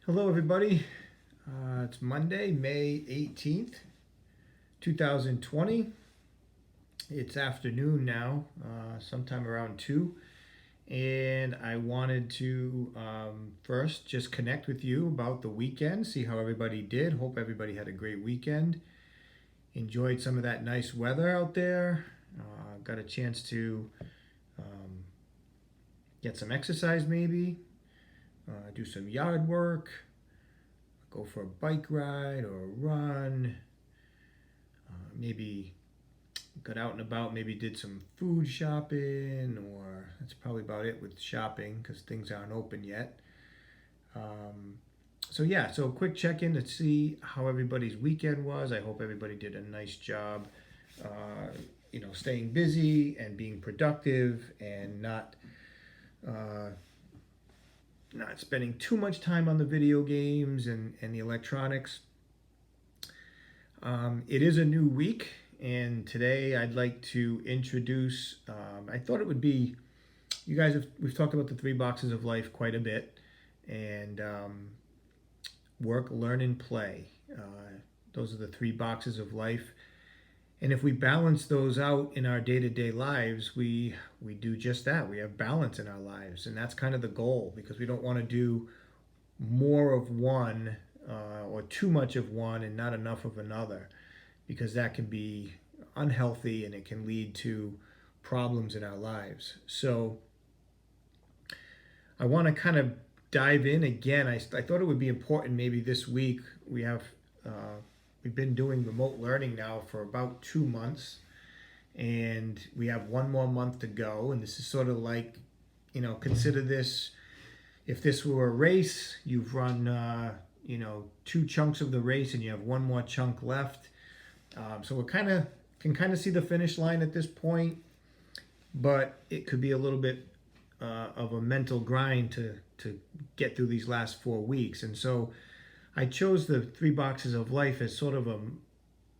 Hello, everybody. It's Monday, May 18th, 2020. It's afternoon now, sometime around 2. And I wanted to first just connect with you about the weekend, see how everybody did. Hope everybody had a great weekend. Enjoyed some of that nice weather out there. Got a chance to um, get some exercise, maybe, do some yard work, go for a bike ride or a run, maybe got out and about, maybe did some food shopping, or that's probably about it with shopping because things aren't open yet. Um, so a quick check in to see how everybody's weekend was. I hope everybody did a nice job, staying busy and being productive and uh, not spending too much time on the video games and the electronics. It is a new week, and today I'd like to introduce. I thought it would be. We've talked about the three boxes of life quite a bit, and work, learn, and play. Those are the three boxes of life, and if we balance those out in our day-to-day lives, we do just that. We have balance in our lives, and that's kind of the goal because we don't want to do more of one or too much of one and not enough of another because that can be unhealthy and it can lead to problems in our lives. So I want to kind of dive in again. I thought it would be important maybe this week. We've been doing remote learning now for about 2 months, and we have one more month to go. And this is sort of like, consider this, if this were a race, you've run, two chunks of the race and you have one more chunk left. So we can kind of see the finish line at this point, but it could be a little bit of a mental grind to get through these last 4 weeks. And so I chose the three boxes of life as sort of a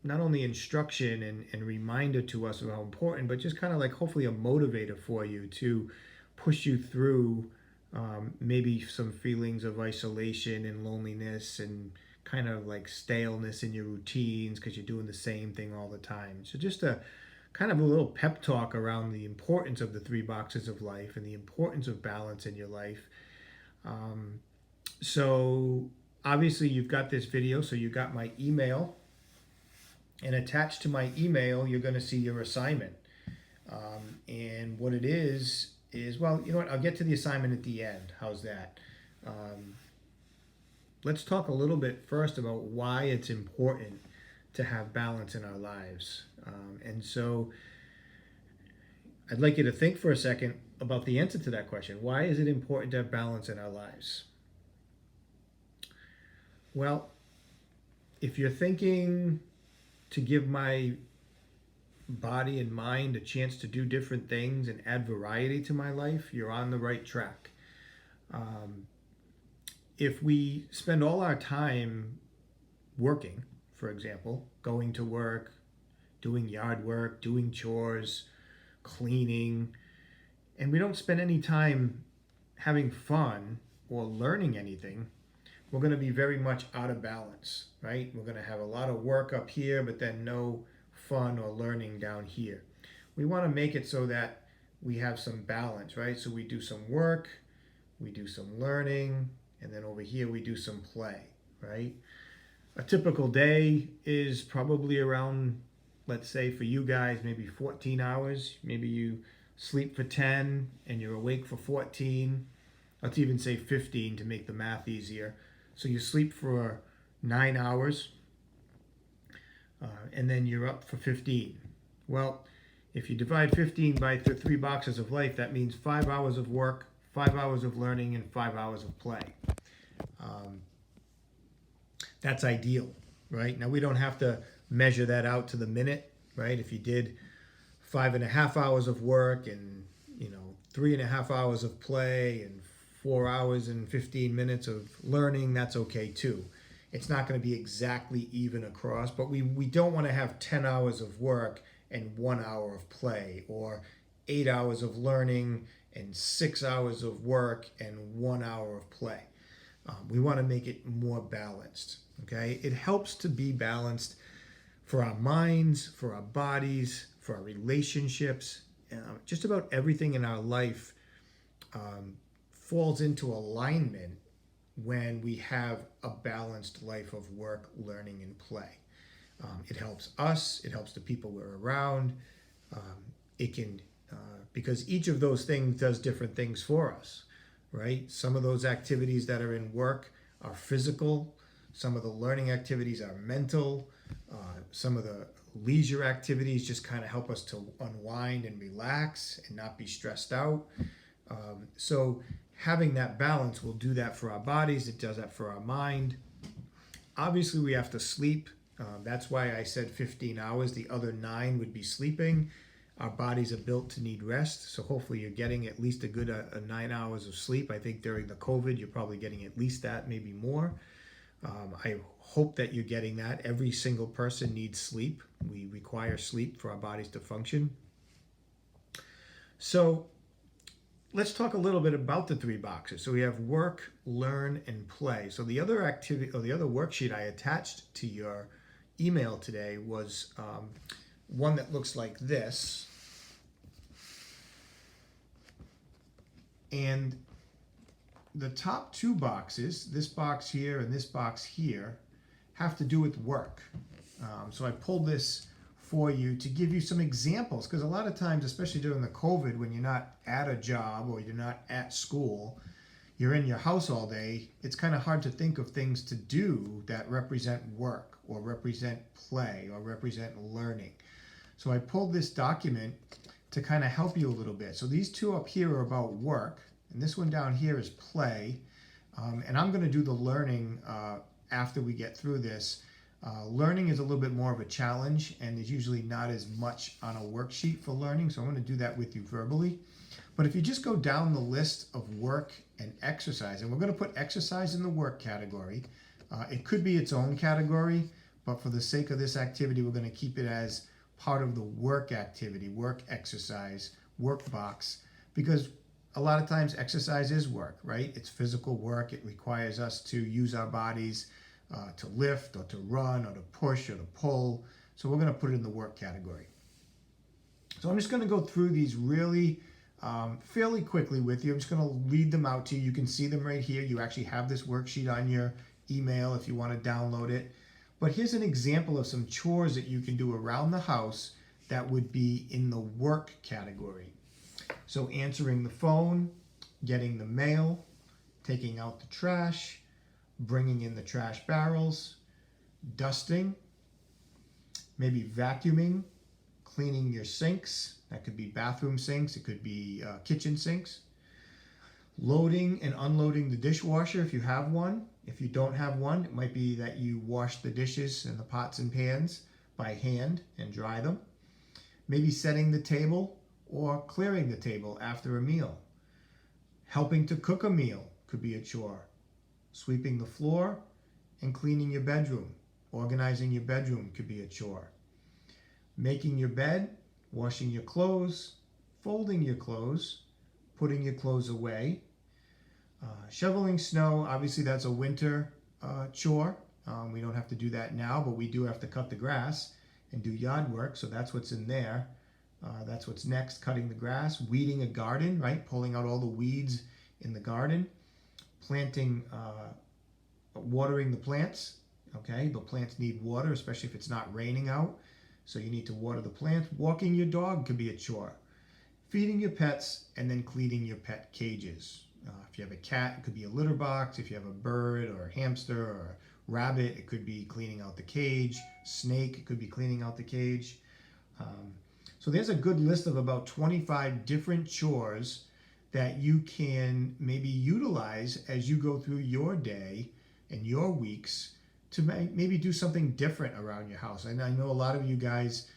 not only instruction and reminder to us of how important, but just kind of like hopefully a motivator for you to push you through maybe some feelings of isolation and loneliness and kind of like staleness in your routines because you're doing the same thing all the time. So just a kind of a little pep talk around the importance of the three boxes of life and the importance of balance in your life. So obviously you've got this video, so you got my email, and attached to my email you're going to see your assignment. And what it is, well, you know what, I'll get to the assignment at the end. How's that? Let's talk a little bit first about why it's important to have balance in our lives. And so I'd like you to think for a second about the answer to that question. Why is it important to have balance in our lives? Well, if you're thinking to give my body and mind a chance to do different things and add variety to my life, you're on the right track. If we spend all our time working, for example, going to work, doing yard work, doing chores, cleaning, and we don't spend any time having fun or learning anything, we're going to be very much out of balance, right? We're going to have a lot of work up here, but then no fun or learning down here. We want to make it so that we have some balance, right? So we do some work, we do some learning, and then over here we do some play, right? A typical day is probably around, let's say for you guys, maybe 14 hours. Maybe you sleep for 10 and you're awake for 14. Let's even say 15 to make the math easier. So you sleep for 9 hours, and then you're up for 15. Well, if you divide 15 by the three boxes of life, that means 5 hours of work, 5 hours of learning, and 5 hours of play. That's ideal, right? Now, we don't have to measure that out to the minute, right? If you did 5.5 hours of work and 3.5 hours of play and 4 hours and 15 minutes of learning, that's okay too. It's not going to be exactly even across, but we don't want to have 10 hours of work and 1 hour of play, or 8 hours of learning and 6 hours of work and 1 hour of play. We want to make it more balanced. Okay, it helps to be balanced for our minds, for our bodies, for our relationships. Just about everything in our life falls into alignment when we have a balanced life of work, learning, and play. It helps us, it helps the people we're around. It can, because each of those things does different things for us, right? Some of those activities that are in work are physical, some of the learning activities are mental, some of the leisure activities just kind of help us to unwind and relax and not be stressed out. So having that balance will do that for our bodies, it does that for our mind. Obviously, we have to sleep. That's why I said 15 hours. The other 9 would be sleeping. Our bodies are built to need rest, so hopefully you're getting at least a good 9 hours of sleep. I think during the COVID, you're probably getting at least that, maybe more. I hope that you're getting that. Every single person needs sleep. We require sleep for our bodies to function. So let's talk a little bit about the 3 boxes. So we have work, learn, and play. So the other activity, or the other worksheet I attached to your email today was one that looks like this. And the top 2 boxes, this box here and this box here, have to do with work. So I pulled this for you to give you some examples, because a lot of times, especially during the COVID, when you're not at a job or you're not at school, you're in your house all day, it's kind of hard to think of things to do that represent work or represent play or represent learning. So I pulled this document to kind of help you a little bit. So these 2 up here are about work, and this one down here is play. And I'm going to do the learning after we get through this. Learning is a little bit more of a challenge, and there's usually not as much on a worksheet for learning, so I'm going to do that with you verbally. But if you just go down the list of work and exercise, and we're going to put exercise in the work category. It could be its own category, but for the sake of this activity, we're going to keep it as part of the work activity, work exercise, work box, because a lot of times exercise is work, right? It's physical work. It requires us to use our bodies to lift or to run or to push or to pull. So we're going to put it in the work category. So I'm just going to go through these really fairly quickly with you. I'm just going to read them out to you. You can see them right here. You actually have this worksheet on your email if you want to download it. But here's an example of some chores that you can do around the house that would be in the work category. So answering the phone, getting the mail, taking out the trash, bringing in the trash barrels, dusting, maybe vacuuming, cleaning your sinks. That could be bathroom sinks, it could be kitchen sinks. Loading and unloading the dishwasher if you have one. If you don't have one, it might be that you wash the dishes and the pots and pans by hand and dry them. Maybe setting the table or clearing the table after a meal. Helping to cook a meal could be a chore. Sweeping the floor and cleaning your bedroom. Organizing your bedroom could be a chore. Making your bed, washing your clothes, folding your clothes, putting your clothes away. Shoveling snow, obviously that's a winter chore. We don't have to do that now, but we do have to cut the grass and do yard work, so that's what's in there. That's what's next, cutting the grass. Weeding a garden, right? Pulling out all the weeds in the garden. Planting, watering the plants, okay? The plants need water, especially if it's not raining out, so you need to water the plants. Walking your dog could be a chore. Feeding your pets, and then cleaning your pet cages. If you have a cat, it could be a litter box. If you have a bird or a hamster or a rabbit, it could be cleaning out the cage. Snake, it could be cleaning out the cage. So there's a good list of about 25 different chores that you can maybe utilize as you go through your day and your weeks to maybe do something different around your house. And I know a lot of you guys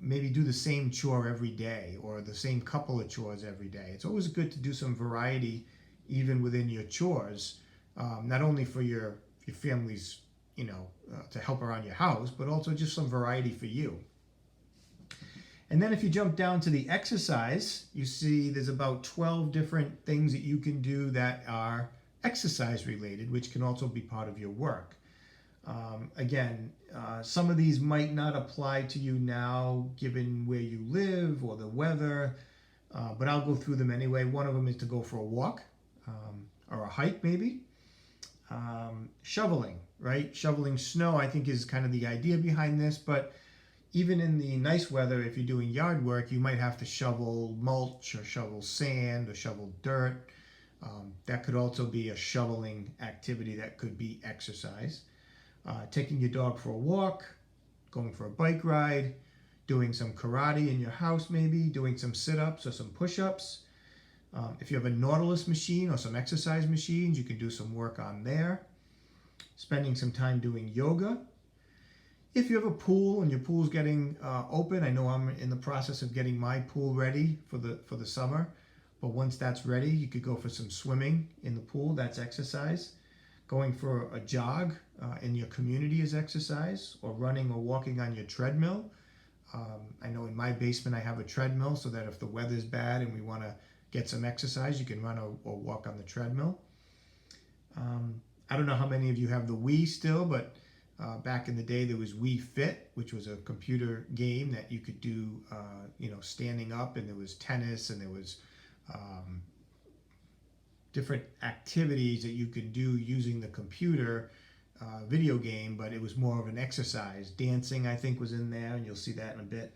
maybe do the same chore every day or the same couple of chores every day. It's always good to do some variety even within your chores, not only for your family's, to help around your house, but also just some variety for you. And then if you jump down to the exercise, you see there's about 12 different things that you can do that are exercise related, which can also be part of your work. Again, some of these might not apply to you now given where you live or the weather, but I'll go through them anyway. One of them is to go for a walk or a hike, maybe. Shoveling, right? Shoveling snow, I think, is kind of the idea behind this, but even in the nice weather, if you're doing yard work, you might have to shovel mulch or shovel sand or shovel dirt. That could also be a shoveling activity that could be exercise. Taking your dog for a walk, going for a bike ride, doing some karate in your house maybe, doing some sit-ups or some push-ups. If you have a Nautilus machine or some exercise machines, you can do some work on there. Spending some time doing yoga. If you have a pool and your pool's getting open, I know I'm in the process of getting my pool ready for the summer, but once that's ready, you could go for some swimming in the pool. That's exercise. Going for a jog in your community is exercise, or running or walking on your treadmill. I know in my basement I have a treadmill so that if the weather's bad and we want to get some exercise, you can run or walk on the treadmill. I don't know how many of you have the Wii still, but back in the day there was Wii Fit, which was a computer game that you could do, standing up, and there was tennis and there was different activities that you could do using the computer video game, but it was more of an exercise. Dancing, I think, was in there, and you'll see that in a bit.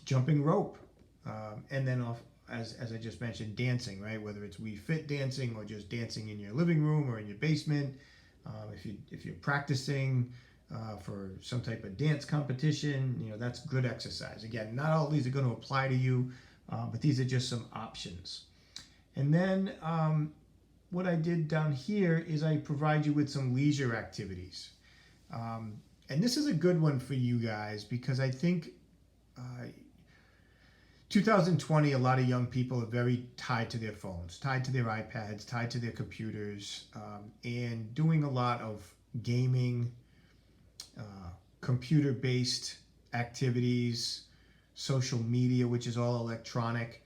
Jumping rope, and then as I just mentioned, dancing, right? Whether it's Wii Fit dancing or just dancing in your living room or in your basement. If you're practicing for some type of dance competition, that's good exercise. Again, not all of these are going to apply to you, but these are just some options. And then what I did down here is I provide you with some leisure activities. And this is a good one for you guys because I think 2020, a lot of young people are very tied to their phones, tied to their iPads, tied to their computers, and doing a lot of gaming, computer-based activities, social media, which is all electronic.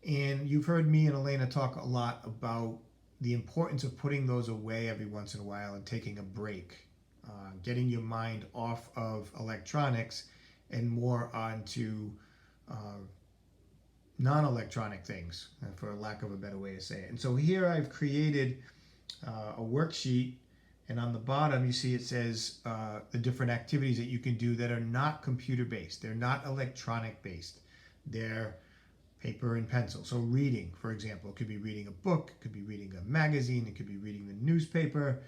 And you've heard me and Elena talk a lot about the importance of putting those away every once in a while and taking a break, getting your mind off of electronics and more onto non-electronic things, for lack of a better way to say it. And so here I've created a worksheet, and on the bottom you see it says the different activities that you can do that are not computer-based. They're not electronic-based. They're paper and pencil. So reading, for example, it could be reading a book, it could be reading a magazine, it could be reading the newspaper.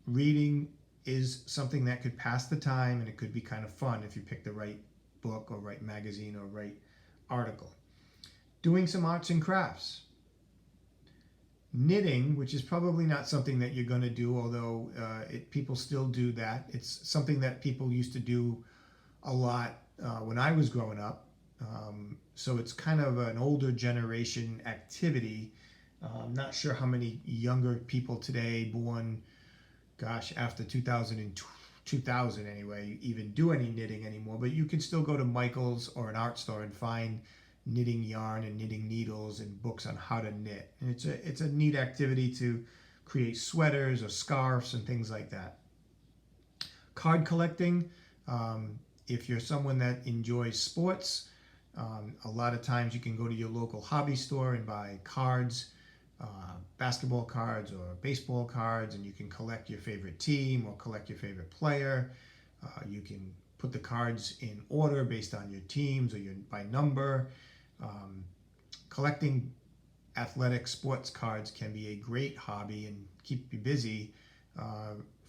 Reading is something that could pass the time, and it could be kind of fun if you pick the right book or right magazine or right article. Doing some arts and crafts. Knitting, which is probably not something that you're going to do, although people still do that. It's something that people used to do a lot when I was growing up. So it's kind of an older generation activity. I'm not sure how many younger people today, born, after 2000 anyway, even do any knitting anymore. But you can still go to Michael's or an art store and find knitting yarn and knitting needles and books on how to knit. And it's a neat activity to create sweaters or scarves and things like that. Card collecting, if you're someone that enjoys sports, a lot of times you can go to your local hobby store and buy cards, basketball cards or baseball cards, and you can collect your favorite team or collect your favorite player. You can put the cards in order based on your teams or by number. Collecting athletic sports cards can be a great hobby and keep you busy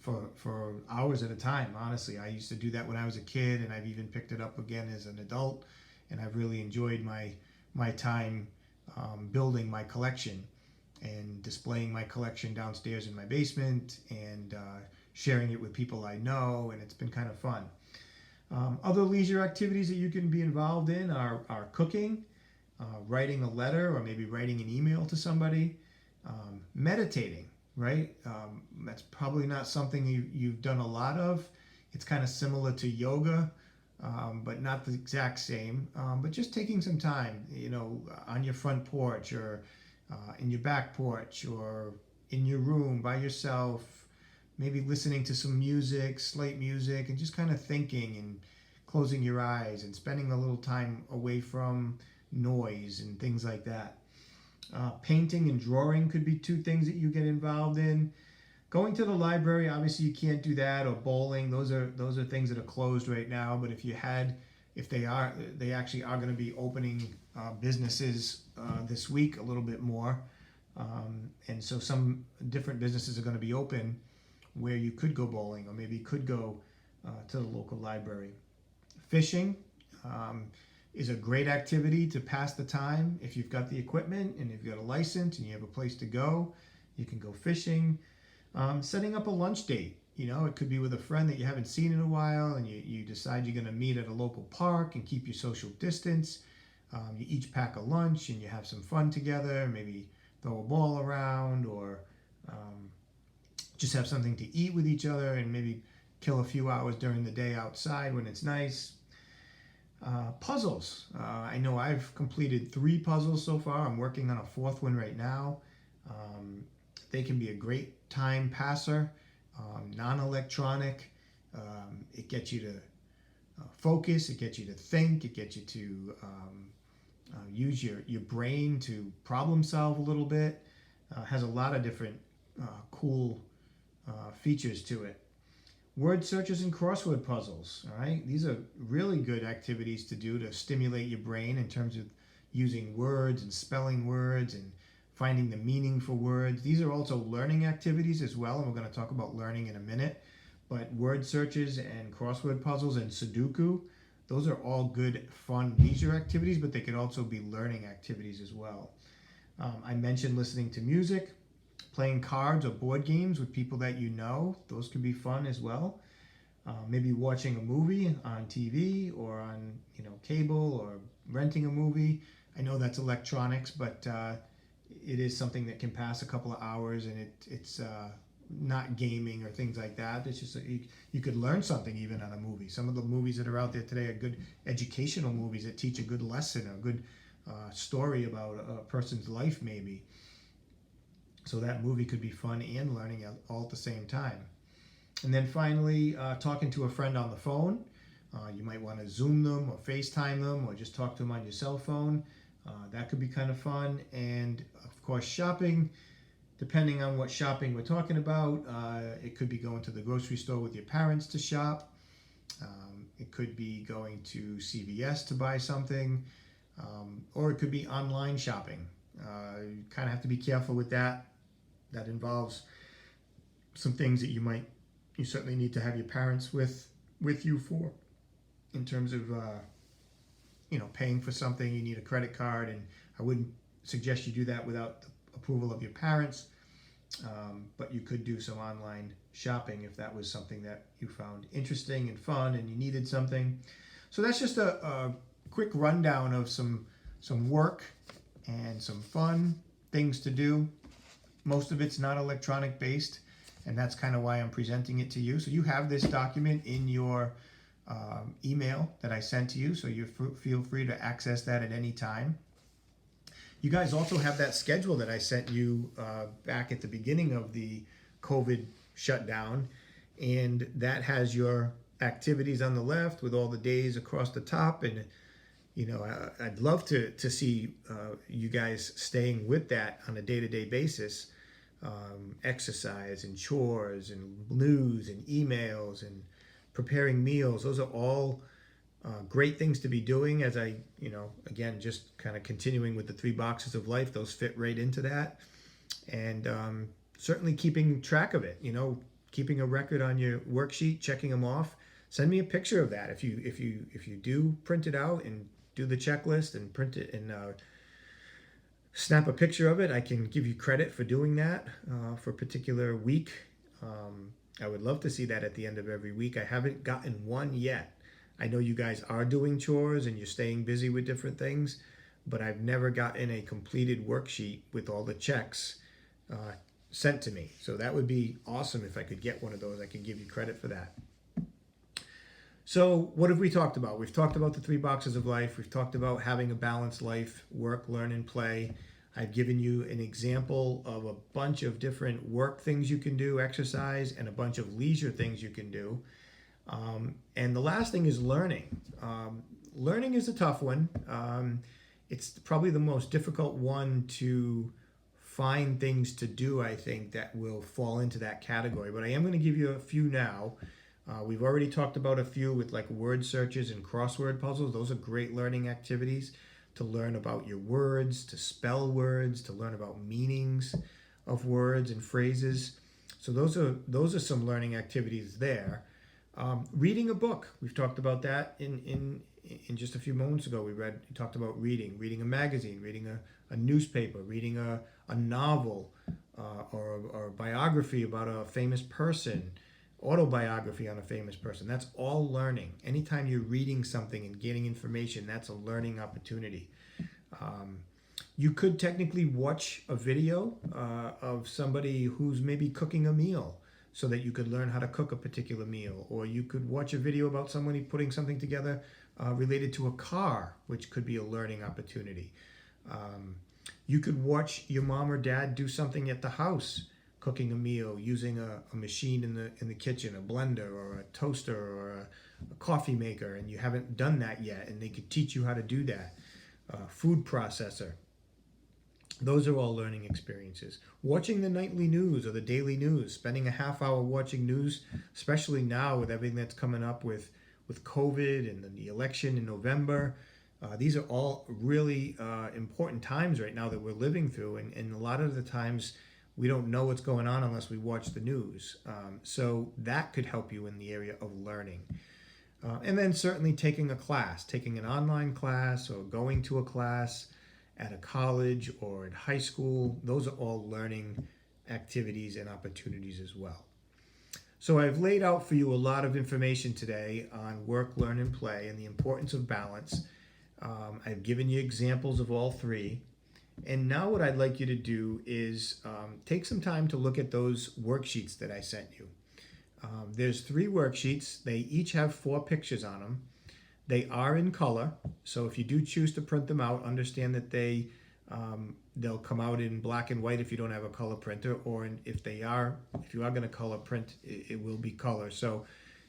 for hours at a time. Honestly, I used to do that when I was a kid, and I've even picked it up again as an adult, and I've really enjoyed my time building my collection and displaying my collection downstairs in my basement and sharing it with people I know, and it's been kind of fun. Other leisure activities that you can be involved in are cooking, writing a letter, or maybe writing an email to somebody, meditating, right? That's probably not something you've done a lot of. It's kind of similar to yoga, but not the exact same. But just taking some time, on your front porch or in your back porch or in your room by yourself, maybe listening to some music, slate music, and just kind of thinking and closing your eyes and spending a little time away from noise and things like that. Painting and drawing could be two things that you get involved in. Going to the library, obviously you can't do that, or bowling. Those are things that are closed right now. But if they actually are going to be opening businesses this week a little bit more, and so some different businesses are going to be open where you could go bowling, or maybe you could go to the local library. Fishing is a great activity to pass the time if you've got the equipment and if you've got a license and you have a place to go. You can go fishing. Setting up a lunch date. It could be with a friend that you haven't seen in a while, and you decide you're going to meet at a local park and keep your social distance. You each pack a lunch and you have some fun together, maybe throw a ball around, or just have something to eat with each other, and maybe kill a few hours during the day outside when it's nice. Puzzles. I know I've completed 3 puzzles so far. I'm working on a 4th one right now. They can be a great time passer, non-electronic. It gets you to focus, it gets you to think, it gets you to use your brain to problem solve a little bit. Has a lot of different cool features to it. Word searches and crossword puzzles. All right, these are really good activities to do to stimulate your brain in terms of using words and spelling words and finding the meaning for words. These are also learning activities as well, and we're going to talk about learning in a minute. But word searches and crossword puzzles and Sudoku, those are all good, fun leisure activities, but they could also be learning activities as well. I mentioned listening to music, playing cards or board games with people that you know. Those can be fun as well. Maybe watching a movie on TV or on cable, or renting a movie. I know that's electronics, but it is something that can pass a couple of hours, and it's not gaming or things like that. It's just you could learn something even on a movie. Some of the movies that are out there today are good educational movies that teach a good lesson, a good story about a person's life maybe. So that movie could be fun and learning all at the same time. And then finally, talking to a friend on the phone. You might want to Zoom them or FaceTime them, or just talk to them on your cell phone. That could be kind of fun. And of course, shopping, depending on what shopping we're talking about, it could be going to the grocery store with your parents to shop. It could be going to CVS to buy something, or it could be online shopping. You kind of have to be careful with that. That involves some things that you certainly need to have your parents with you for, in terms of paying for something. You need a credit card, and I wouldn't suggest you do that without the approval of your parents. But you could do some online shopping if that was something that you found interesting and fun and you needed something. So that's just a quick rundown of some work and some fun things to do. Most of it's not electronic based, and that's kind of why I'm presenting it to you. So you have this document in your email that I sent to you, so you feel free to access that at any time. You guys also have that schedule that I sent you back at the beginning of the COVID shutdown, and that has your activities on the left with all the days across the top. And I'd love to see you guys staying with that on a day-to-day basis. Exercise and chores and news and emails and preparing meals. Those are all great things to be doing. As I, again, just kind of continuing with the 3 boxes of life, those fit right into that. And certainly keeping track of it, keeping a record on your worksheet, checking them off. Send me a picture of that. If you do print it out and do the checklist and print it and snap a picture of it, I can give you credit for doing that for a particular week. I would love to see that at the end of every week. I haven't gotten one yet. I know you guys are doing chores and you're staying busy with different things, but I've never gotten a completed worksheet with all the checks sent to me. So that would be awesome if I could get one of those. I can give you credit for that. So what have we talked about? We've talked about the 3 boxes of life. We've talked about having a balanced life, work, learn, and play. I've given you an example of a bunch of different work things you can do, exercise, and a bunch of leisure things you can do. And the last thing is learning. Learning is a tough one. It's probably the most difficult one to find things to do, I think, that will fall into that category. But I am going to give you a few now. We've already talked about a few with like word searches and crossword puzzles. Are great learning activities to learn about your words, to spell words, to learn about meanings of words and phrases. So those are some learning activities there. Reading a book, we've talked about that in just a few moments ago. We talked about reading a magazine, reading a newspaper, reading a novel, or a biography about a famous person, autobiography on a famous person. That's all learning. Anytime you're reading something and getting information, that's a learning opportunity. You could technically watch a video of somebody who's maybe cooking a meal so that you could learn how to cook a particular meal. Or you could watch a video about somebody putting something together related to a car, which could be a learning opportunity. You could watch your mom or dad do something at the house, cooking a meal using a machine in the kitchen, a blender or a toaster or a coffee maker, and you haven't done that yet, and they could teach you how to do that. Food processor. Those are all learning experiences. Watching the nightly news or the daily news, spending a half hour watching news, especially now with everything that's coming up with COVID and then the election in November. These are all really important times right now that we're living through, and a lot of the times we don't know what's going on unless we watch the news. So that could help you in the area of learning. And then certainly taking a class, taking an online class or going to a class at a college or at high school. Those are all learning activities and opportunities as well. So I've laid out for you a lot of information today on work, learn, and play and the importance of balance. I've given you examples of all three. And now what I'd like you to do is take some time to look at those worksheets that I sent you. There's 3 worksheets. They each have 4 pictures on them. They are in color, so if you do choose to print them out, understand that they'll come out in black and white if you don't have a color printer, or if you are going to color print, it will be color. So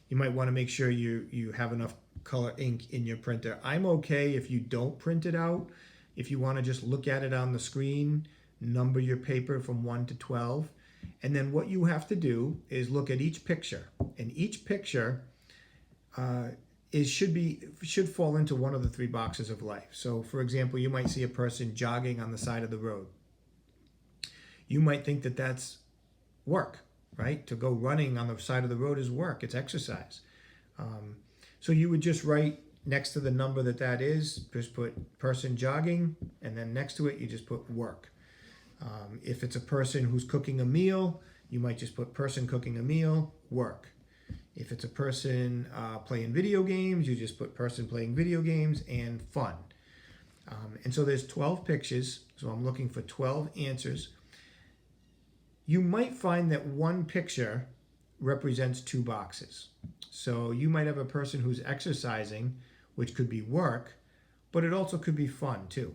you might want to make sure you have enough color ink in your printer. I'm okay if you don't print it out. If you want to just look at it on the screen, number your paper from 1 to 12. And then what you have to do is look at each picture. And each picture should fall into one of the 3 boxes of life. So for example, you might see a person jogging on the side of the road. You might think that that's work, right? To go running on the side of the road is work. It's exercise. So you would just write next to the number that is, just put person jogging, and then next to it you just put work. If it's a person who's cooking a meal, you might just put person cooking a meal, work. If it's a person playing video games, you just put person playing video games and fun. And so there's 12 pictures, so I'm looking for 12 answers. You might find that one picture represents 2 boxes. So you might have a person who's exercising, which could be work, but it also could be fun too.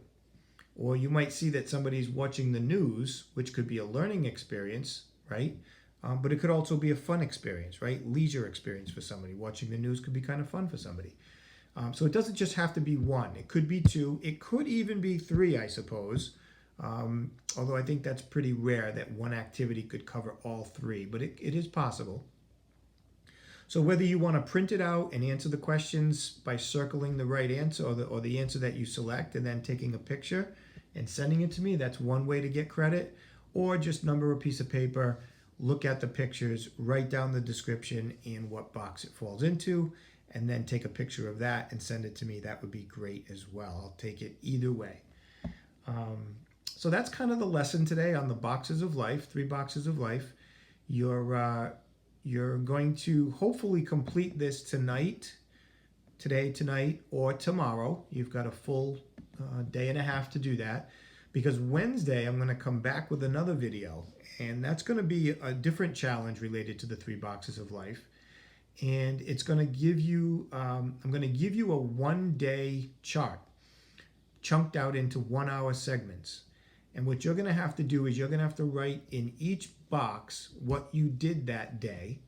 Or you might see that somebody's watching the news, which could be a learning experience, right? But it could also be a fun experience, right? Leisure experience for somebody. Watching the news could be kind of fun for somebody. So it doesn't just have to be 1. It could be 2. It could even be 3, I suppose. Although I think that's pretty rare that one activity could cover all 3, but it is possible. So whether you want to print it out and answer the questions by circling the right answer or the answer that you select and then taking a picture and sending it to me, that's one way to get credit. Or just number a piece of paper, look at the pictures, write down the description and what box it falls into, and then take a picture of that and send it to me. That would be great as well. I'll take it either way. So that's kind of the lesson today on the boxes of life, 3 boxes of life. You're going to hopefully complete this tonight, or tomorrow. You've got a full day and a half to do that, because Wednesday I'm going to come back with another video, and that's going to be a different challenge related to the 3 boxes of life. And it's going to give you, I'm going to give you a 1-day chart chunked out into 1-hour segments. And what you're going to have to do is you're going to have to write in each box what you did that day,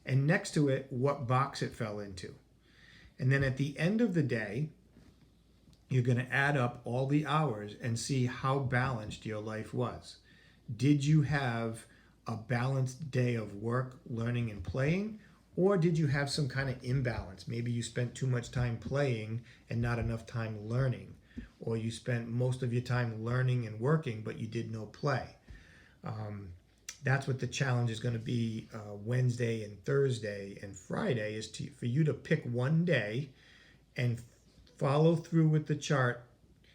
and next to it, what box it fell into. And then at the end of the day, you're going to add up all the hours and see how balanced your life was. Did you have a balanced day of work, learning, and playing? Or did you have some kind of imbalance? Maybe you spent too much time playing and not enough time learning. Or you spent most of your time learning and working, but you did no play. That's what the challenge is going to be Wednesday and Thursday and Friday, is for you to pick one day and follow through with the chart.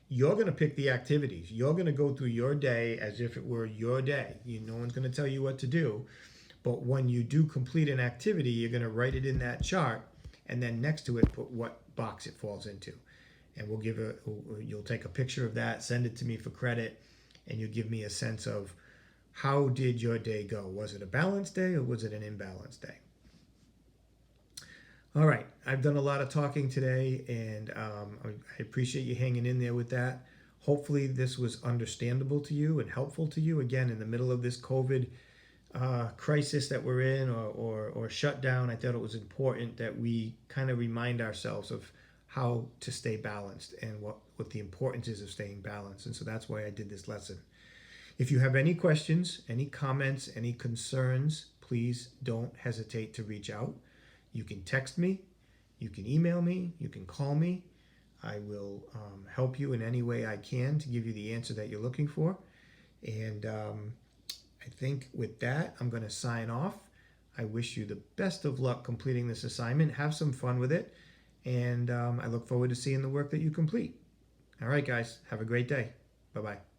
You're going to pick the activities. You're going to go through your day as if it were your day. No one's going to tell you what to do. But when you do complete an activity, you're going to write it in that chart, and then next to it, put what box it falls into. And you'll take a picture of that, send it to me for credit, and you'll give me a sense of how did your day go? Was it a balanced day or was it an imbalanced day? All right, I've done a lot of talking today, and I appreciate you hanging in there with that. Hopefully this was understandable to you and helpful to you. Again, in the middle of this COVID crisis that we're in, or shutdown, I thought it was important that we kind of remind ourselves of how to stay balanced and what the importance is of staying balanced. And so that's why I did this lesson. If you have any questions, any comments, any concerns, please don't hesitate to reach out. You can text me, you can email me, you can call me. I will help you in any way I can to give you the answer that you're looking for. And I think with that, I'm going to sign off. I wish you the best of luck completing this assignment. Have some fun with it. And I look forward to seeing the work that you complete. All right, guys. Have a great day. Bye-bye.